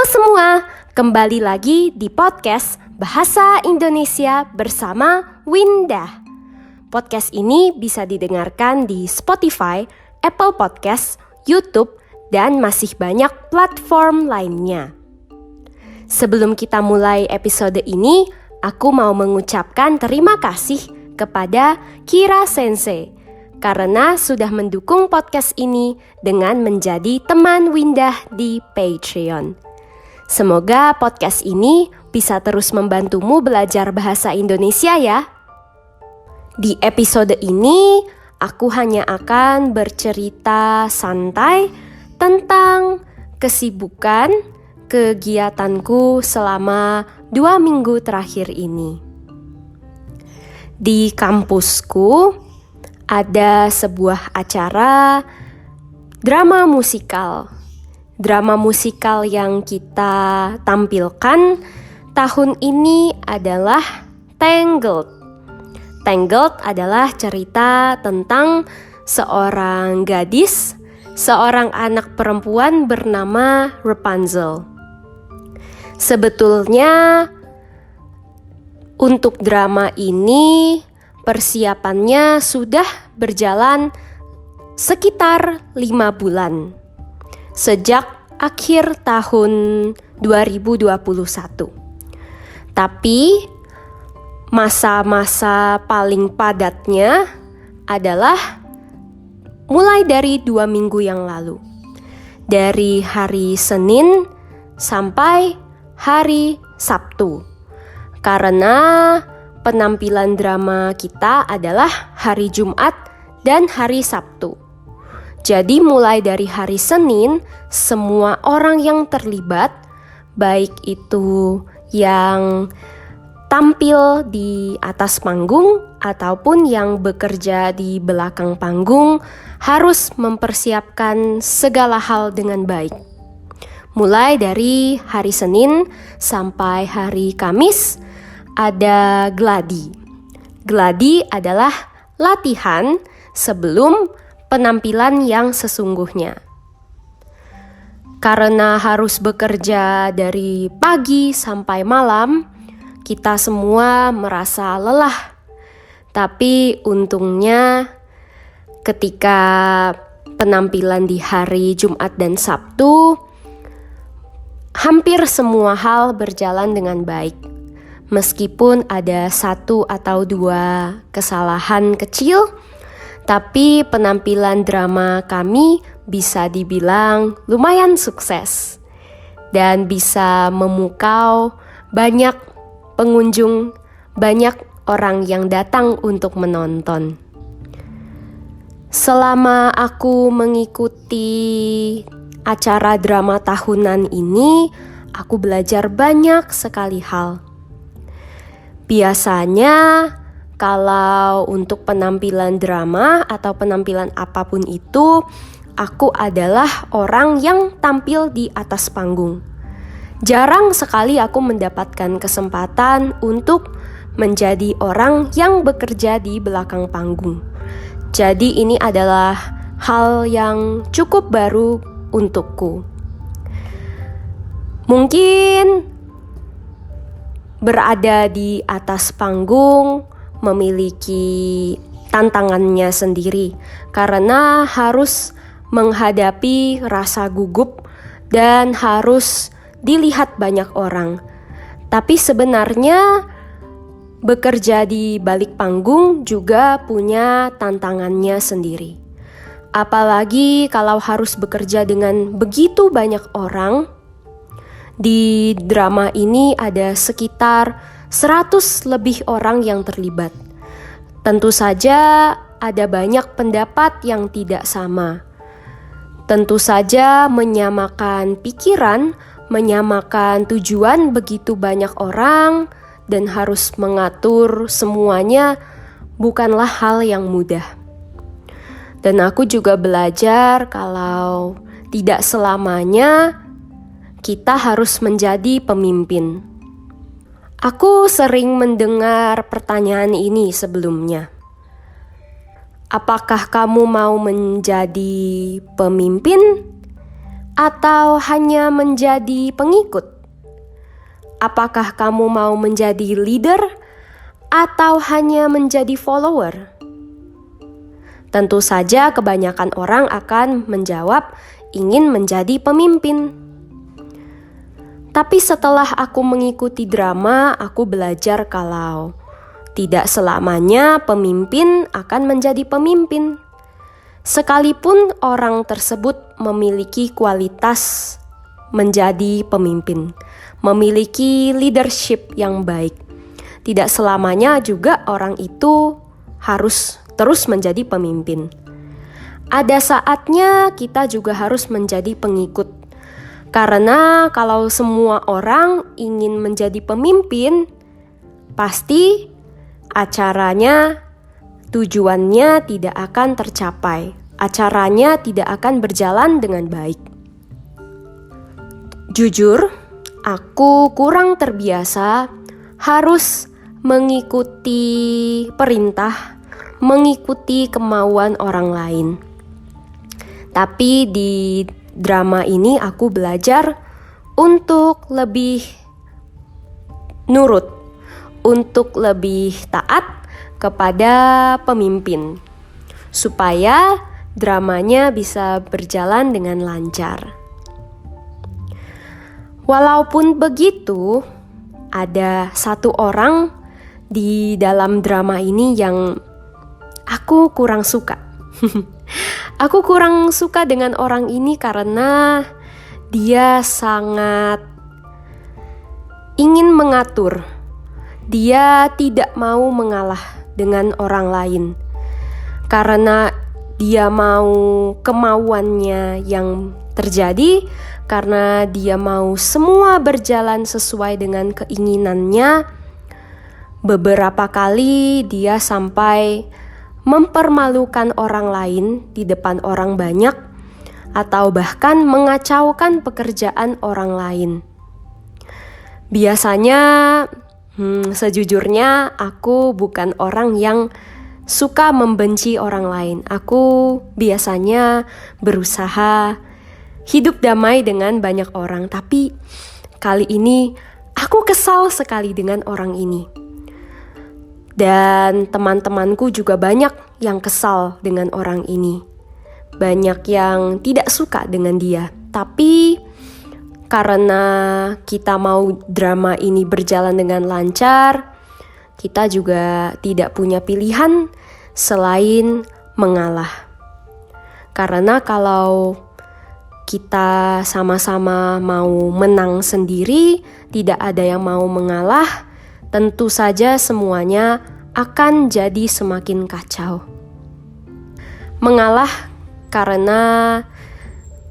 semua, kembali lagi di podcast Bahasa Indonesia bersama Windah. Podcast ini bisa didengarkan di Spotify, Apple Podcast, YouTube, dan masih banyak platform lainnya. Sebelum kita mulai episode ini, aku mau mengucapkan terima kasih kepada Kira Sensei karena sudah mendukung podcast ini dengan menjadi teman Windah di Patreon. Semoga podcast ini bisa terus membantumu belajar bahasa Indonesia ya. Di episode ini, aku hanya akan bercerita santai tentang kesibukan kegiatanku selama 2 minggu terakhir ini. Di kampusku ada sebuah acara drama musikal. Drama musikal yang kita tampilkan tahun ini adalah Tangled. Tangled adalah cerita tentang seorang gadis, seorang anak perempuan bernama Rapunzel. Sebetulnya untuk drama ini persiapannya sudah berjalan sekitar 5 bulan sejak akhir tahun 2021. Tapi masa-masa paling padatnya adalah mulai dari 2 minggu yang lalu. Dari hari Senin sampai hari Sabtu. Karena penampilan drama kita adalah hari Jumat dan hari Sabtu. Jadi mulai dari hari Senin, semua orang yang terlibat, baik itu yang tampil di atas panggung ataupun yang bekerja di belakang panggung, harus mempersiapkan segala hal dengan baik. Mulai dari hari Senin sampai hari Kamis, ada gladi. Gladi adalah latihan sebelum penampilan yang sesungguhnya. Karena harus bekerja dari pagi sampai malam, kita semua merasa lelah. Tapi untungnya ketika penampilan di hari Jumat dan Sabtu, hampir semua hal berjalan dengan baik. Meskipun ada 1 atau 2 kesalahan kecil, tapi penampilan drama kami bisa dibilang lumayan sukses dan bisa memukau banyak pengunjung, banyak orang yang datang untuk menonton. Selama aku mengikuti acara drama tahunan ini, aku belajar banyak sekali hal. Biasanya kalau untuk penampilan drama atau penampilan apapun itu, aku adalah orang yang tampil di atas panggung. Jarang sekali aku mendapatkan kesempatan untuk menjadi orang yang bekerja di belakang panggung. Jadi ini adalah hal yang cukup baru untukku. Mungkin berada di atas panggung memiliki tantangannya sendiri karena harus menghadapi rasa gugup dan harus dilihat banyak orang. Tapi sebenarnya bekerja di balik panggung juga punya tantangannya sendiri. Apalagi kalau harus bekerja dengan begitu banyak orang. Di drama ini ada sekitar 100 lebih orang yang terlibat. Tentu saja ada banyak pendapat yang tidak sama. Tentu saja menyamakan pikiran, menyamakan tujuan begitu banyak orang, dan harus mengatur semuanya bukanlah hal yang mudah. Dan aku juga belajar kalau tidak selamanya kita harus menjadi pemimpin. Aku sering mendengar pertanyaan ini sebelumnya. Apakah kamu mau menjadi pemimpin? atau hanya menjadi pengikut? Apakah kamu mau menjadi leader atau hanya menjadi follower? Tentu saja kebanyakan orang akan menjawab ingin menjadi pemimpin. Tapi setelah aku mengikuti drama, aku belajar kalau tidak selamanya pemimpin akan menjadi pemimpin. Sekalipun orang tersebut memiliki kualitas menjadi pemimpin, memiliki leadership yang baik, tidak selamanya juga orang itu harus terus menjadi pemimpin. Ada saatnya kita juga harus menjadi pengikut. Karena kalau semua orang ingin menjadi pemimpin, pasti acaranya, tujuannya tidak akan tercapai. Acaranya tidak akan berjalan dengan baik. Jujur, aku kurang terbiasa harus mengikuti perintah, mengikuti kemauan orang lain. Tapi di drama ini aku belajar untuk lebih nurut, untuk lebih taat kepada pemimpin, supaya dramanya bisa berjalan dengan lancar. Walaupun begitu, ada satu orang di dalam drama ini yang aku kurang suka. Aku kurang suka dengan orang ini karena dia sangat ingin mengatur. Dia tidak mau mengalah dengan orang lain. Karena dia mau kemauannya yang terjadi, karena dia mau semua berjalan sesuai dengan keinginannya. Beberapa kali dia sampai mempermalukan orang lain di depan orang banyak, atau bahkan mengacaukan pekerjaan orang lain. Biasanya, sejujurnya aku bukan orang yang suka membenci orang lain. Aku biasanya berusaha hidup damai dengan banyak orang, tapi kali ini aku kesal sekali dengan orang ini. Dan teman-temanku juga banyak yang kesal dengan orang ini. Banyak yang tidak suka dengan dia. Tapi karena kita mau drama ini berjalan dengan lancar, kita juga tidak punya pilihan selain mengalah. Karena kalau kita sama-sama mau menang sendiri, tidak ada yang mau mengalah, tentu saja semuanya akan jadi semakin kacau. Mengalah karena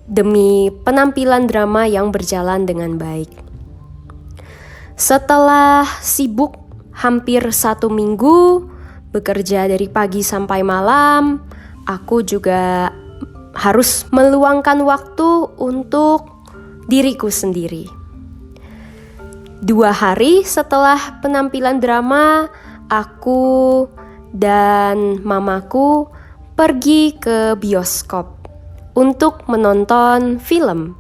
demi penampilan drama yang berjalan dengan baik. Setelah sibuk hampir 1 minggu, bekerja dari pagi sampai malam, aku juga harus meluangkan waktu untuk diriku sendiri. 2 hari setelah penampilan drama, aku dan mamaku pergi ke bioskop untuk menonton film.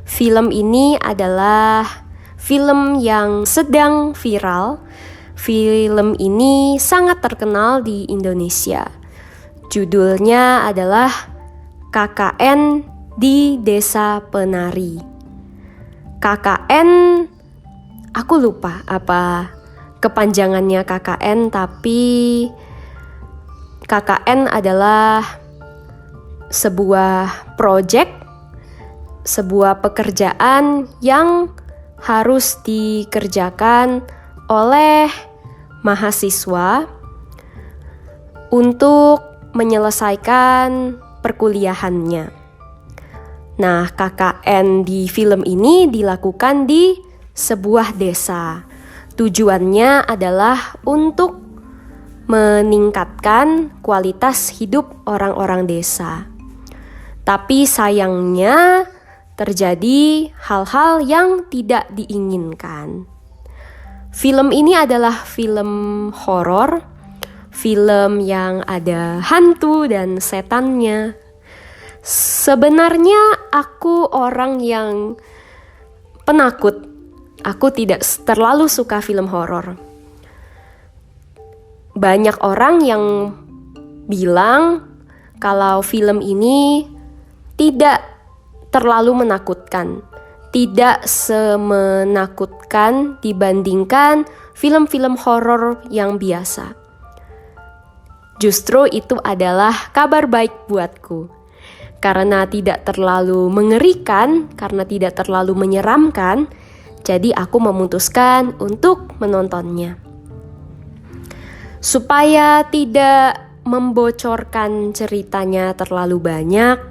Film ini adalah film yang sedang viral. Film ini sangat terkenal di Indonesia. Judulnya adalah KKN di Desa Penari. KKN, aku lupa apa kepanjangannya KKN, tapi KKN adalah sebuah project, sebuah pekerjaan yang harus dikerjakan oleh mahasiswa untuk menyelesaikan perkuliahannya. Nah, KKN di film ini dilakukan di sebuah desa. Tujuannya adalah untuk meningkatkan kualitas hidup orang-orang desa. Tapi sayangnya terjadi hal-hal yang tidak diinginkan. Film ini adalah film horor, film yang ada hantu dan setannya. Sebenarnya aku orang yang penakut. Aku tidak terlalu suka film horor. Banyak orang yang bilang kalau film ini tidak terlalu menakutkan. Tidak semenakutkan dibandingkan film-film horor yang biasa. Justru itu adalah kabar baik buatku. Karena tidak terlalu mengerikan, karena tidak terlalu menyeramkan, jadi aku memutuskan untuk menontonnya. Supaya tidak membocorkan ceritanya terlalu banyak,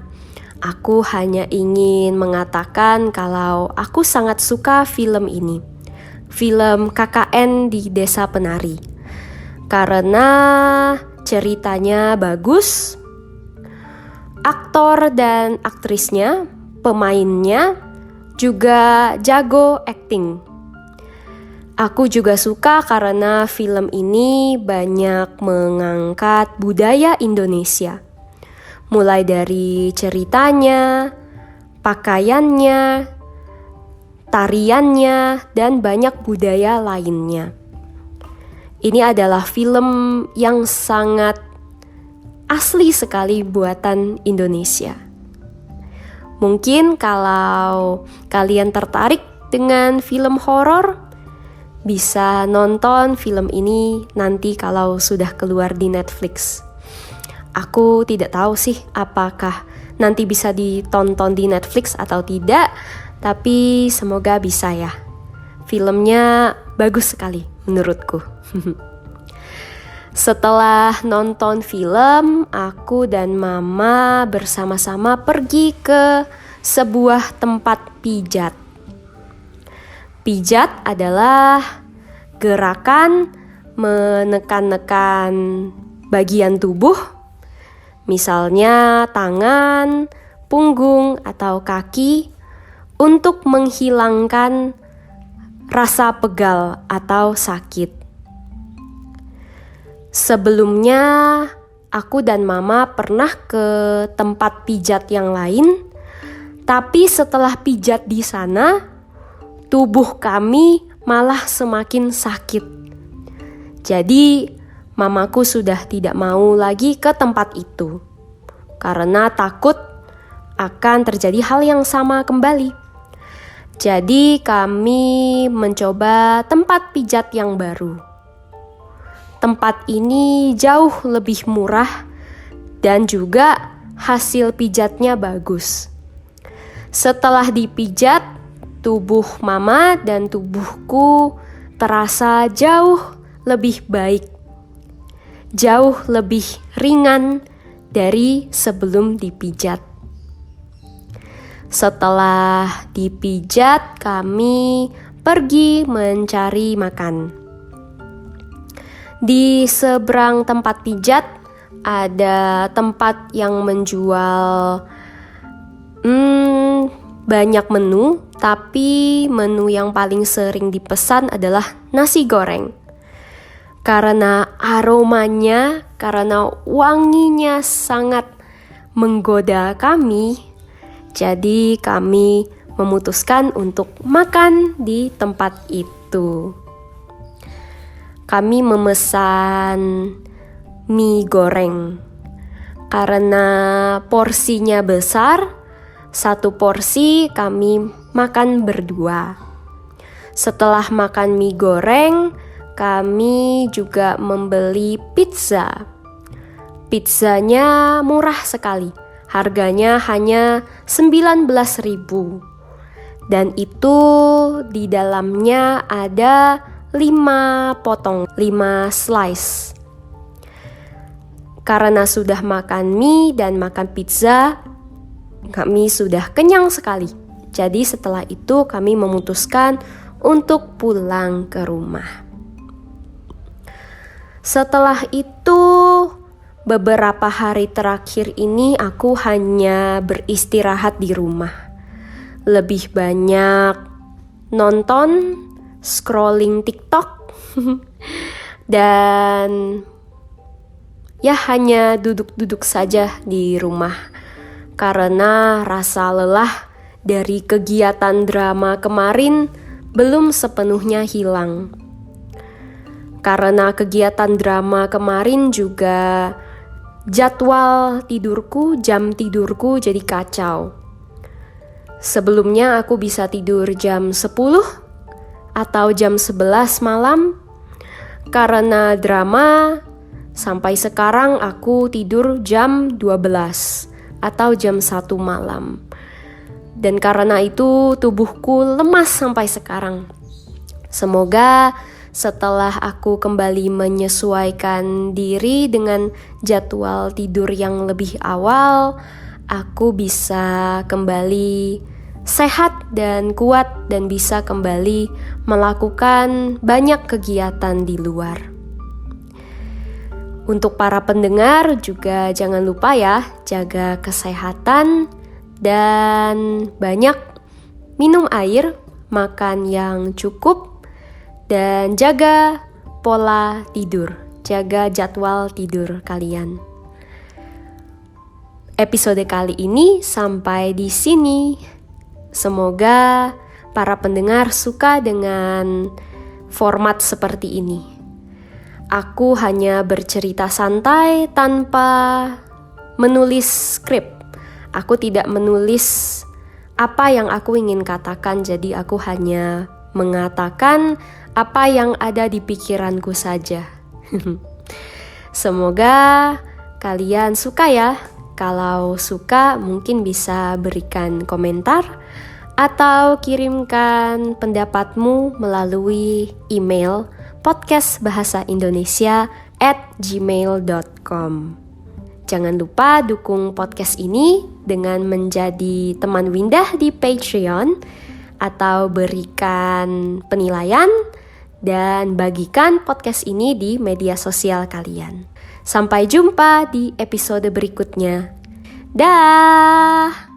aku hanya ingin mengatakan kalau aku sangat suka film ini. Film KKN di Desa Penari. Karena ceritanya bagus, aktor dan aktrisnya, pemainnya juga jago acting. Aku juga suka karena film ini banyak mengangkat budaya Indonesia. Mulai dari ceritanya, pakaiannya, tariannya, dan banyak budaya lainnya. Ini adalah film yang sangat asli sekali buatan Indonesia. Mungkin kalau kalian tertarik dengan film horor, bisa nonton film ini nanti kalau sudah keluar di Netflix. Aku tidak tahu sih apakah nanti bisa ditonton di Netflix atau tidak, tapi semoga bisa ya. Filmnya bagus sekali menurutku. Setelah nonton film, aku dan mama bersama-sama pergi ke sebuah tempat pijat. Pijat adalah gerakan menekan-nekan bagian tubuh, misalnya tangan, punggung, atau kaki, untuk menghilangkan rasa pegal atau sakit. Sebelumnya, aku dan mama pernah ke tempat pijat yang lain, tapi setelah pijat di sana, tubuh kami malah semakin sakit. Jadi, mamaku sudah tidak mau lagi ke tempat itu, karena takut akan terjadi hal yang sama kembali. Jadi, kami mencoba tempat pijat yang baru. Tempat ini jauh lebih murah dan juga hasil pijatnya bagus. Setelah dipijat, tubuh mama dan tubuhku terasa jauh lebih baik, jauh lebih ringan dari sebelum dipijat. Setelah dipijat, kami pergi mencari makan. Di seberang tempat pijat ada tempat yang menjual banyak menu, tapi menu yang paling sering dipesan adalah nasi goreng. Karena aromanya, karena wanginya sangat menggoda kami, jadi kami memutuskan untuk makan di tempat itu. Kami memesan mie goreng. Karena porsinya besar, satu porsi kami makan berdua. Setelah makan mie goreng, kami juga membeli pizza. Pizzanya murah sekali. Harganya hanya 19.000. Dan itu di dalamnya ada 5 potong, 5 slice. Karena sudah makan mie dan makan pizza, kami sudah kenyang sekali. Jadi setelah itu kami memutuskan untuk pulang ke rumah. Setelah itu, beberapa hari terakhir ini aku hanya beristirahat di rumah. Lebih banyak nonton, scrolling TikTok, dan ya hanya duduk-duduk saja di rumah. karena rasa lelah dari kegiatan drama kemarin belum sepenuhnya hilang. Karena kegiatan drama kemarin juga jadwal tidurku, jam tidurku jadi kacau. Sebelumnya aku bisa tidur jam 10 atau jam 11 malam. Karena drama, sampai sekarang aku tidur jam 12 atau jam 1 malam. Dan karena itu tubuhku lemas sampai sekarang. Semoga setelah aku kembali menyesuaikan diri dengan jadwal tidur yang lebih awal, aku bisa kembali sehat dan kuat dan bisa kembali melakukan banyak kegiatan di luar. Untuk para pendengar juga jangan lupa ya, jaga kesehatan dan banyak minum air, makan yang cukup, dan jaga pola tidur, jaga jadwal tidur kalian. Episode kali ini sampai di sini. Semoga para pendengar suka dengan format seperti ini. Aku hanya bercerita santai tanpa menulis skrip. Aku tidak menulis apa yang aku ingin katakan, jadi aku hanya mengatakan apa yang ada di pikiranku saja. Semoga kalian suka ya. Kalau suka mungkin bisa berikan komentar atau kirimkan pendapatmu melalui email podcastbahasaindonesia@gmail.com. Jangan lupa dukung podcast ini dengan menjadi teman Windah di Patreon atau berikan penilaian dan bagikan podcast ini di media sosial kalian. Sampai jumpa di episode berikutnya. Dah.